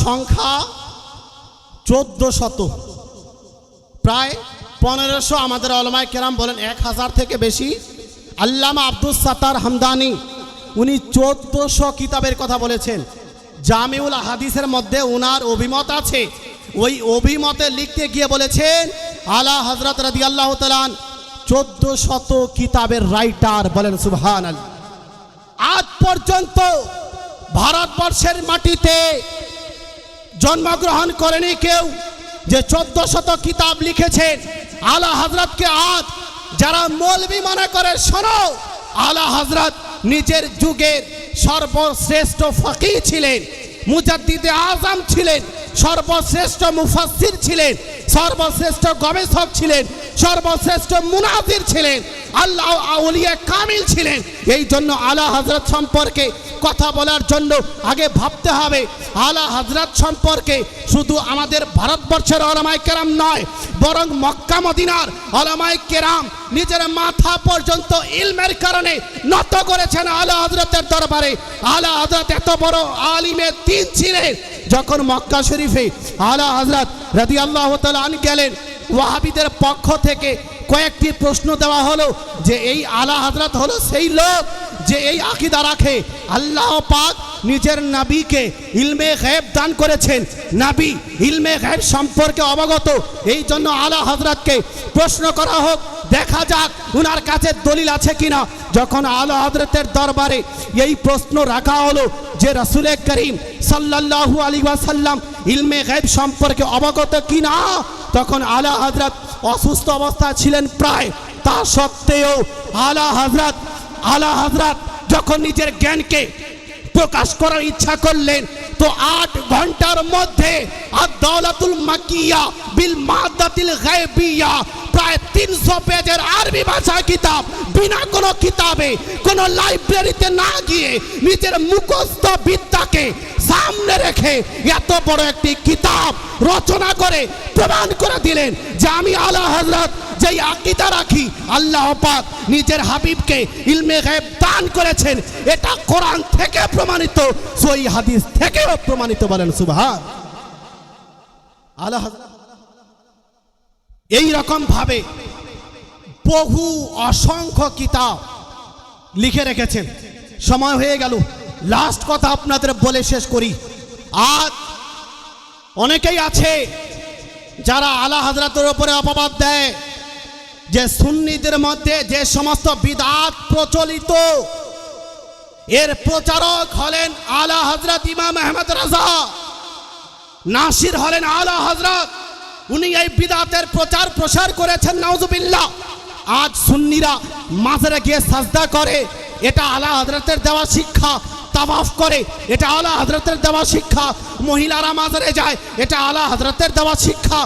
সংখ্যা 1400, প্রায় 1500। আমাদের উলামায়ে কেরাম বলেন 1000 থেকে বেশি। আল্লামা আব্দুস সাত্তার হামদানি উনি 1400 কিতাবের কথা বলেছেন। জামিউল হাদিসের মধ্যে উনার অভিমত আছে, ওই অভিমতে লিখতে গিয়ে বলেছেন আলা হযরত রাদিয়াল্লাহু তাআলা 1400 কিতাবের রাইটার। বলেন সুবহানাল্লাহ। আজ পর্যন্ত ভারতবর্ষের মাটিতে জন্মগ্রহণ করেনি কেউ যে 1400 কিতাব লিখেছেন। আলা হযরতকে আজ যারা মৌলবি মনে করে, শোনো, আলা হযরত নিজের যুগের সর্বশ্রেষ্ঠ ফকিহ ছিলেন, মুজাদ্দিদে আজম ছিলেন, সর্বশ্রেষ্ঠ মুফাসসির ছিলেন, সর্বশ্রেষ্ঠ গবেষক ছিলেন, সর্বশ্রেষ্ঠ মুনাজির ছিলেন, আল্লাহ আউলিয়া কামিল ছিলেন। এই জন্য আলা হযরত সম্পর্কে কথা বলার জন্য আগে ভাবতে হবে আলা হযরত সম্পর্কে শুধু আমাদের ভারতবর্ষের উলামায়ে কেরাম নয়, বরং মক্কা মদিনার উলামায়ে কেরাম নিজের মাথা পর্যন্ত ইলমের কারণে নত করেছেন আলা হযরতের দরবারে। আলা হযরত এত বড় আলিমে দ্বীন ছিলেন, যখন মক্কা শরীফে আলা হযরত রাদিয়াল্লাহু তাআলা আনহু গেলেন, ওয়াহাবিদের পক্ষ থেকে কয়েকটি প্রশ্ন দেওয়া হলো যে এই আলা হযরত হলো সেই লোক যে এই আকীদা রাখে আল্লাহ পাক নিজের নবীকে ইলমে গায়ব দান করেছেন, নবী ইলমে গায়ব সম্পর্কে অবগত। এই জন্য আলা হযরতকে প্রশ্ন করা হোক, দেখা যাক উনার কাছে দলিল আছে কিনা। যখন আলা হযরতের দরবারে এই প্রশ্ন রাখা হলো যে রাসূল করিম সাল্লাল্লাহু আলাইহি ওয়াসাল্লাম ইলমে গায়ব সম্পর্কে অবগত কিনা, তখন আলা হযরত অসুস্থ অবস্থা ছিলেন প্রায়, তা সত্ত্বেও আলা হযরত যখন নিজের জ্ঞানকে প্রকাশ করার ইচ্ছা করলেন, তো 8 ঘন্টার মধ্যে আদ-দাওলাতুল মাকিয়া বিল মাদাতিল গায়বিয়া প্রায় 300 পেজের আরবি ভাষা কিতাব বিনা কোনো কিতাবে, কোনো লাইব্রেরিতে না গিয়ে নিজের মুখস্থ বিদ্যাকে সামনে রেখে এত বড় একটি কিতাব রচনা করে প্রমাণ করে দিলেন যে আমি আলা হযরত যেই আকীদা রাখি আল্লাহ পাক নিজের হাবিবকে ইলমে গায়ব দান করেছেন, এটা কোরআন থেকে প্রমাণিত, সহিহ হাদিস থেকেও প্রমাণিত। বলেন সুবহান। আলা হযরত এই রকম ভাবে বহু অসংখ্য কিতাব লিখে রেখেছেন। সময় হয়ে গেল, লাস্ট কথা আপনাদের বলে শেষ করি। আজ অনেকেই আছে যারা আলা হযরতের উপরে অপবাদ দেয় যে সুন্নিদের মধ্যে যে সমস্ত বিদআত প্রচলিত, এর প্রচারক হলেন আলা হযরত ইমাম আহমদ রাজা, নাসির হলেন আলা হযরত, উনি এই বিদআতের প্রচার প্রসার করেছেন, নাউজুবিল্লাহ। আজ সুন্নিরা মাজারে গিয়ে সাজদা করে, এটা আলা হযরতের দেওয়া শিক্ষা। তাওয়াফ করে, এটা আলা হযরতের দেওয়া শিক্ষা। মহিলারা মাজারে যায়, এটা আলা হযরতের দেওয়া শিক্ষা।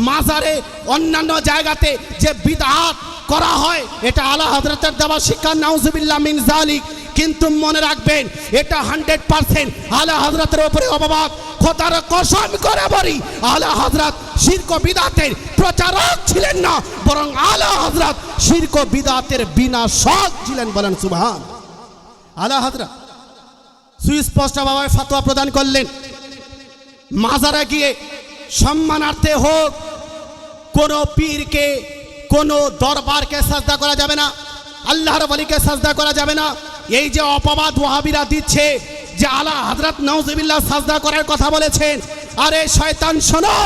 মাজারে অন্যান্য জায়গাতে যে বিদআত করা হয়, এটা আলা হযরতের দেওয়া শিক্ষা, নাউজুবিল্লাহ মিন যালিক। কিন্তু মনে রাখবেন, এটা 100% আলা হযরতের উপরে অপবাদ। খোদার কসম করে বলি, আলা হযরত শিরক ও বিদআতের প্রচারক ছিলেন না, বরং আলা হযরত শিরক ও বিদআতের বিনাশক ছিলেন। বলেন সুবহান। আলা হযরত সুস্পষ্টভাবে ফতোয়া প্রদান করলেন, মাজারে গিয়ে সম্মানার্থে হোক কোন পীরকে, কোন দরবারকে সাজদা করা যাবে না, আল্লাহর ওলিকে সাজদা করা যাবে না। এই যে অপবাদ ওয়াহাবিরা দিচ্ছে যে আলা হযরত নাউজুবিল্লাহ সাজদা করার কথা বলেছেন, আরে শয়তান শোনো,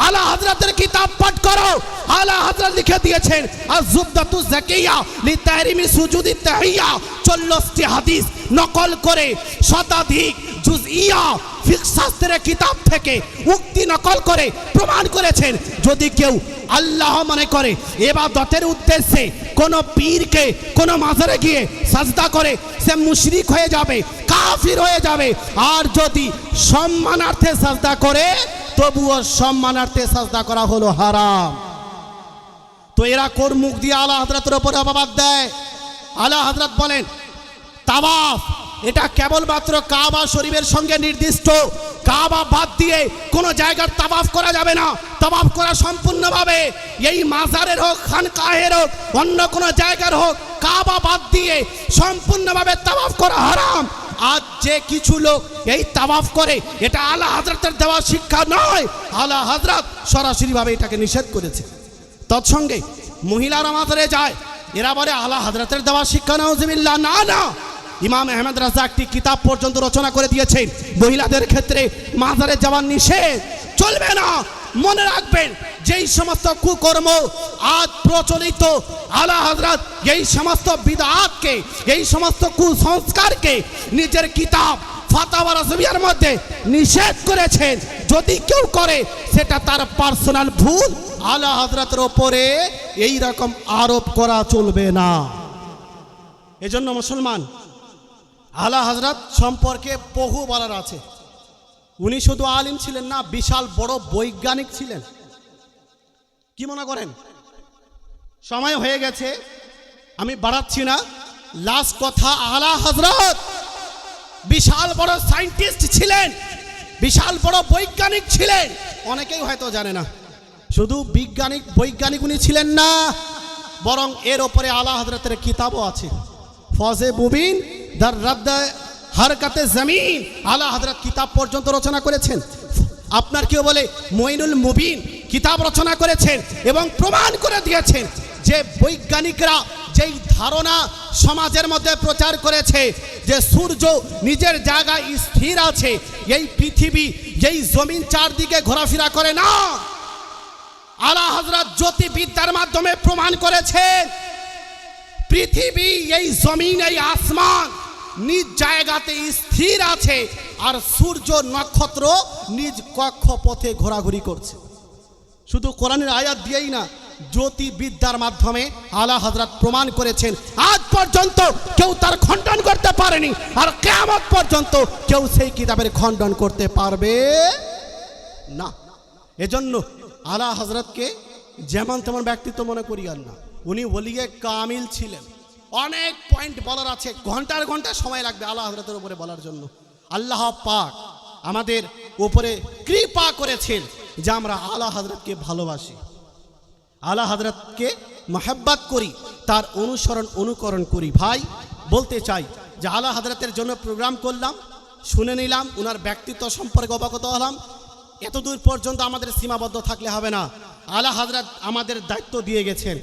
আলা হযরতের কিতাব পাঠ করো। আলা হযরত লিখে দিয়েছেন আয-যুবদাতু যাকিয়া লিতাহরিমি সুজুদি তাহিয়া, 40টি হাদিস নকল করে শতাধিক জুজইয়া ফিকহ শাস্ত্রের কিতাব থেকে উক্তি নকল করে প্রমাণ করেছেন, যদি কেউ আল্লাহ মনে করে ইবাদতের উদ্দেশ্যে কোন পীরকে কোন মাজারে গিয়ে সাজদা করে, সে মুশরিক হয়ে যাবে, কাফির হয়ে যাবে। আর যদি সম্মানার্থে সাজদা করে, তবুও সম্মানার্থে সাজদা করা হলো হারাম। তো এরা কোন মুখ দিয়ে আলা হযরতের উপরে অপবাদ দেয়? আলা হযরত বলেন তাওয়াফ এটা কেবলমাত্র কাবা শরীফের সঙ্গে নির্দিষ্ট, কাবা বাদ দিয়ে কোনো জায়গার তাওয়াফ করা যাবে না। তাওয়াফ করা সম্পূর্ণভাবে এই মাজারের হোক, খানকাহের হোক, অন্য কোনো জায়গার হোক, কাবা বাদ দিয়ে সম্পূর্ণভাবে তাওয়াফ করা হারাম। আজ যে কিছু লোক এই তাওয়াফ করে, এটা আলা হযরতের দেওয়া শিক্ষা নয়, আলা হযরত সরাসরিভাবে এটাকে নিষেধ করেছে। তৎসঙ্গে মহিলারা মাজারে যায়, এরা বলে আলা হযরতের দেওয়া শিক্ষা, নাউজুবিল্লাহ। না না, ইমাম আহমদ রাজা একটি কিতাব পর্যন্ত রচনা করে দিয়েছেন, মহিলাদের ক্ষেত্রে মাজারে যাওয়ার নিষেধ, চলবে না। মনে রাখবেন, যেই সমস্ত কুকর্ম আজ প্রচলিত, আলা হযরত এই সমস্ত বিদআতকে, এই সমস্ত কুসংস্কারকে নিজের কিতাব ফাতাওয়া রাজবিয়ার মধ্যে নিষেধ করেছেন। যদি কেউ করে, সেটা তার পার্সোনাল ভুল, আলা হযরতের ওপরে এই রকম আরোপ করা চলবে না। এজন্য মুসলমান, আলা হযরত সম্পর্কে বহু বলার আছে। উনি শুধু আলিম ছিলেন না, বিশাল বড় বৈজ্ঞানিক ছিলেন। কি মনে করেন? সময় হয়ে গেছে, আমি বাড়াচ্ছি না। লাস্ট কথা, আলা হযরত বিশাল বড় সায়েন্টিস্ট ছিলেন, বিশাল বড় বৈজ্ঞানিক ছিলেন। অনেকেই হয়তো জানে না। শুধু বৈজ্ঞানিক উনি ছিলেন না, বরং এর ওপরে আলা হযরতের কিতাবও আছে। ফজে মুবিন দার রাদ্দ হারকাতে জমিন, আলা হযরত কিতাব পর্যন্ত রচনা করেছেন। আপনার কেউ বলে মঈনুল মুবিন কিতাব রচনা করেছেন এবং প্রমাণ করে দিয়েছেন যে বৈজ্ঞানিকরা যেই ধারণা সমাজের মধ্যে প্রচার করেছে যে সূর্য নিজের জায়গায় স্থির আছে, এই পৃথিবী, এই জমিন চারদিকে ঘোরাফেরা করে না, আলা হযরত জ্যোতির্বিদ্যার মাধ্যমে প্রমাণ করেছেন পৃথিবী, এই জমিন, এই আসমান নিজ জায়গাতে স্থির আছে, আর সূর্য নক্ষত্র নিজ কক্ষপথে ঘোরাঘুরি করছে। শুধু কোরআনের আয়াত দিয়েই না, জ্যোতির্বিদ্যার মাধ্যমে আলা হযরত প্রমাণ করেছেন। আজ পর্যন্ত কেউ তার খণ্ডন করতে পারেনি, আর কিয়ামত পর্যন্ত কেউ সেই কিতাবের খণ্ডন করতে পারবে না। এজন্য আলা হযরতকে যেমন তেমন ব্যক্তিত্ব মনে করিয়েন না। উনি ওলিয়ে কামিল ছিলেন। অনেক পয়েন্ট বলার আছে, ঘন্টার ঘন্টা সময় লাগবে আলা হযরতের উপরে বলার জন্য। আল্লাহ পাক আমাদের উপরে কৃপা করেছেন যে আমরা আলা হযরতকে ভালোবাসি, আলা হযরতকে মহব্বত করি, তার অনুকরণ করি। ভাই বলতে চাই যে আলা হযরতের জন্য প্রোগ্রাম করলাম, শুনে নিলাম, ওনার ব্যক্তিত্ব সম্পর্কে অবগত হলাম। এতদূর পর্যন্ত আমাদের সীমাবদ্ধ থাকলে হবে না। আলা হযরত আমাদের দায়িত্ব দিয়ে গেছেন,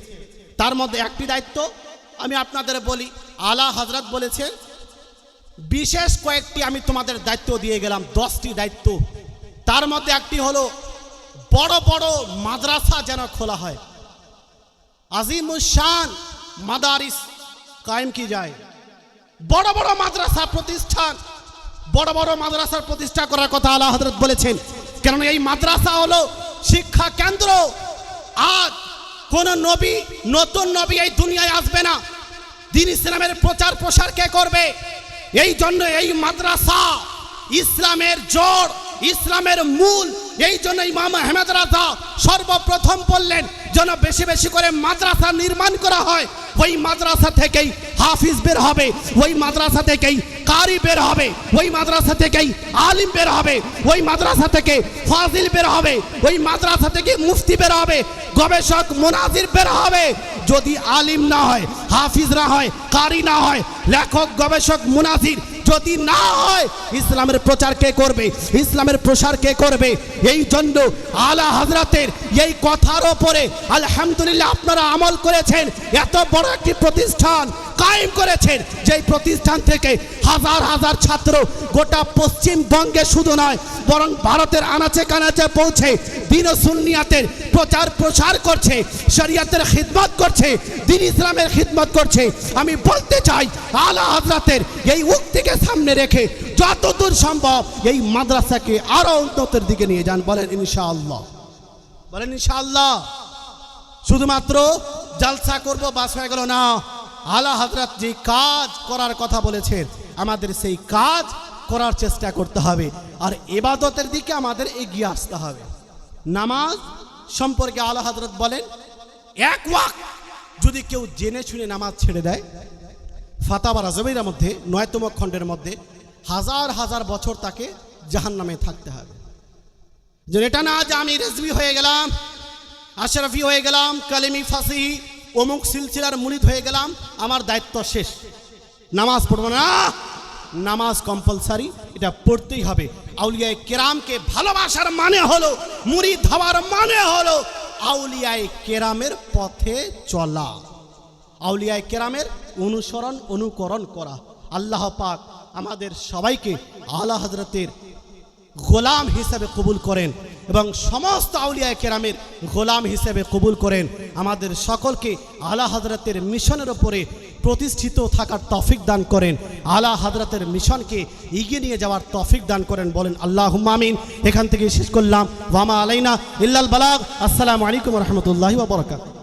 তার মধ্যে একটি দায়িত্ব আমি আপনাদের বলি। আলা হযরত বলেছেন বিশেষ কয়েকটি আমি তোমাদের দায়িত্ব দিয়ে গেলাম, 10টি দায়িত্ব। তার মধ্যে একটি হলো বড় বড় মাদ্রাসা যেন খোলা হয়, আজিমুশান মাদারিস কায়েম কি যায়। বড় বড় মাদ্রাসা প্রতিষ্ঠান, বড় বড় মাদ্রাসার প্রতিষ্ঠা করার কথা আলা হযরত বলেছেন। কেননা এই মাদ্রাসা হলো শিক্ষা কেন্দ্র। আজ কোন নবী, নতুন নবী এই দুনিয়ায় আসবে না, দ্বীন ইসলামের প্রচার প্রসার কে করবে? এই জন্য এই মাদ্রাসা ইসলামের জড়, ইসলামের মূল। এই জন্য ইমাম আহমদ রাজা সর্বপ্রথম বললেন যেন বেশি বেশি করে মাদ্রাসা নির্মাণ করা হয়। ওই মাদ্রাসা থেকেই হাফিজ বের হবে, ওই মাদ্রাসা থেকেই কারি বের হবে, ওই মাদ্রাসা থেকেই আলিম বের হবে, ওই মাদ্রাসা থেকে ফাজিল বের হবে, ওই মাদ্রাসা থেকে মুফতি বের হবে, গবেষক মুনাজির বের হবে। যদি আলিম না হয়, হাফিজ না হয়, কারি না হয়, লেখক গবেষক মুনাজির যদি না হয়, ইসলামের প্রচার কে করবে? ইসলামের প্রসার কে করবে? এই জন্য আলা হযরতের এই কথার ওপরে আলহামদুলিল্লাহ আপনারা আমল করেছেন। এত বড় একটি প্রতিষ্ঠান কায়েম করেছেন, যেই প্রতিষ্ঠান থেকে হাজার হাজার ছাত্র গোটা পশ্চিমবঙ্গে শুধু নয়, বরং ভারতের আনাচে কানাচে পৌঁছে দ্বীন ও সুন্নিয়াতের প্রচার প্রসার করছে, শরিয়তের খিদমত করছে, দ্বীন ইসলামের খিদমত করছে। আমি বলতে চাই আলা হযরতের এই উক্তিকে সামনে রেখে যতদূর সম্ভব এই মাদ্রাসাকে আরো উন্নতির দিকে নিয়ে যান। বলেন ইনশাআল্লাহ, বলেন ইনশাআল্লাহ। শুধুমাত্র জলসা করব বাস হয়ে গেল না। আলা হযরত যে কাজ করার কথা বলেছেন, আমাদের সেই কাজ করার চেষ্টা করতে হবে, আর ইবাদতের দিকে আমাদের এগিয়ে আসতে হবে। নামাজ সম্পর্কে আলা হযরত বলেন, এক ওয়াক্ত যদি কেউ জেনে শুনে নামাজ ছেড়ে দেয়, ফাতাওয়া রাজবির মধ্যে 9তম খণ্ডের মধ্যে হাজার হাজার বছর তাকে জাহান্নামে থাকতে হবে। যে এটা না যে আমি রেজভি হয়ে গেলাম, আশরাফি হয়ে গেলাম, কালেমি ফাসিহি অমুক সিলসিলার মুরিদ হয়ে গেলাম, আমার দায়িত্ব শেষ, নামাজ পড়ব না। নামাজ কম্পালসারি, এটা পড়তেই হবে। আউলিয়ায়ে কেরামকে ভালোবাসার মানে হলো, মুরিদ হওয়ার মানে হলো আউলিয়ায়ে কেরামের পথে চলা, আউলিয়ায়ে কেরামের অনুকরণ করা। আল্লাহ পাক আমাদের সবাইকে আলা হযরতের গোলাম হিসেবে কবুল করেন এবং সমস্ত আউলিয়া কেরামের গোলাম হিসেবে কবুল করেন। আমাদের সকলকে আলা হযরতের মিশনের ওপরে প্রতিষ্ঠিত থাকার তৌফিক দান করেন। আলা হযরতের মিশনকে এগিয়ে নিয়ে যাওয়ার তৌফিক দান করেন। বলেন আল্লাহুম্মা আমিন। এখান থেকে শেষ করলাম। ওয়ামা আলাইনা ইল্লাল বালাগ। আসসালামু আলাইকুম ওয়া রাহমাতুল্লাহি ওয়া বারাকাতুহু।